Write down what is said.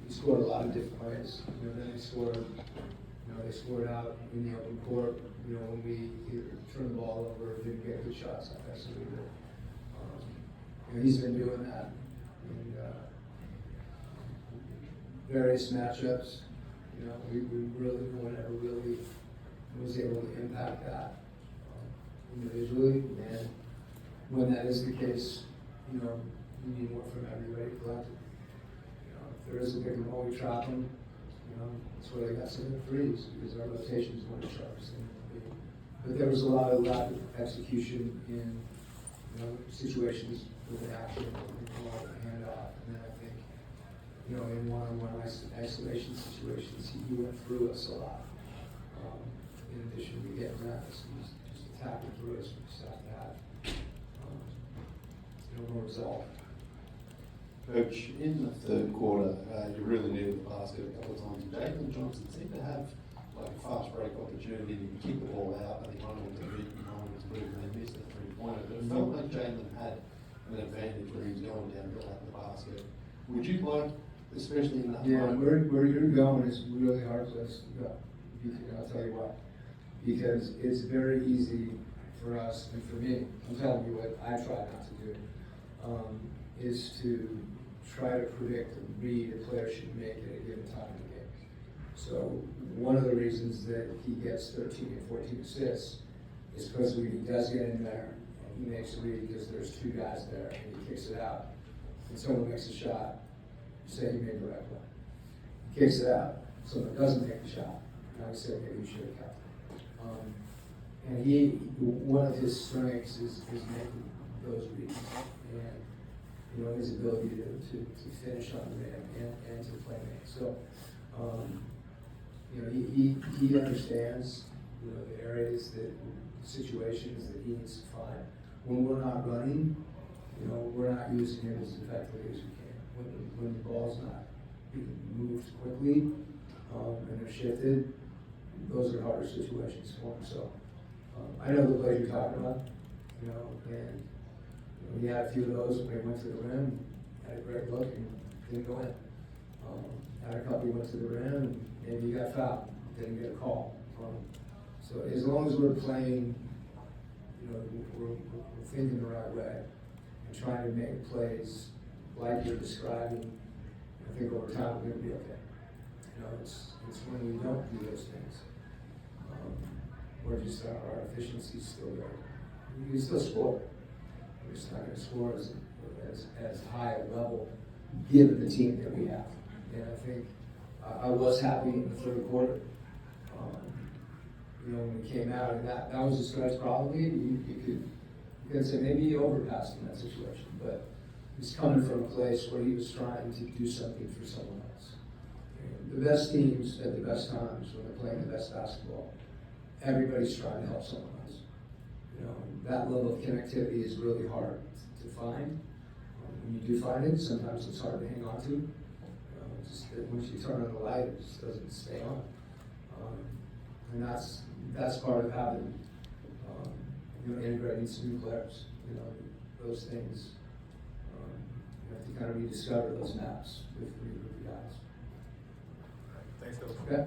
he scored a lot of different ways. Then they scored out in the open court. When we either turned the ball over or didn't get good shots offensively. He's been doing that in various matchups. We really, no one ever really was able to impact that individually. And when that is the case, you need more from everybody collectively. If there is a pick and roll, we trap them. That's where they got some of the threes, because our rotations weren't as sharp as they need to be. But there was a lot of lack of execution in situations with an action, handoff, and then I think in one-on-one isolation situations, he went through us a lot. In addition to getting at us, he's just attacking through us. We just have to have more resolve. Coach, in the third quarter, you really needed the basket a couple of times. Jalen Johnson seemed to have like a fast break opportunity. He kicked the ball out, and he wanted to beat, and wanted to move, and he missed the three-pointer. But it felt like Jalen had an advantage when he was going downhill at the basket. Would you like, especially in that moment? Where you're going is a really hard place to go. I'll tell you why. Because it's very easy for us, and for me, I'm telling you what I try not to do, is to try to predict and read a player should make at a given time in the game. So one of the reasons that he gets 13 and 14 assists is because when he does get in there, and he makes a read because there's two guys there, and he kicks it out, and someone makes a shot, you say he made the right play. He kicks it out, someone doesn't make the shot, now you say maybe you should have kept it. And one of his strengths is making those reads, and his ability to finish on the rim and to play make. So, he understands the areas situations that he needs to find. When we're not running, we're not using him as effectively as we can. When the ball's not being moved quickly and they're shifted, those are harder situations for him. So I know the plays you're talking about, and we had a few of those when he went to the rim, had a great look and didn't go in. Had a couple he went to the rim and maybe he got fouled, didn't get a call. So as long as we're playing, we're thinking the right way and trying to make plays like you're describing, I think over time we're going to be okay. It's when we don't do those things, we're just our efficiency is still there. We can still score. We're just not going to score as high a level given the team that we have. And I think I was happy in the third quarter. When we came out, and that was a stretch probably. You could say maybe he overpassed in that situation, but he's coming from a place where he was trying to do something for someone else. And the best teams at the best times, when they're playing the best basketball, everybody's trying to help someone else. That level of connectivity is really hard to find. When you do find it, sometimes it's hard to hang on to. Just that once you turn on the light, it just doesn't stay on. And that's part of having, integrating some new players. Those things, you have to kind of rediscover those maps with the guys. Thanks, Coach. Okay.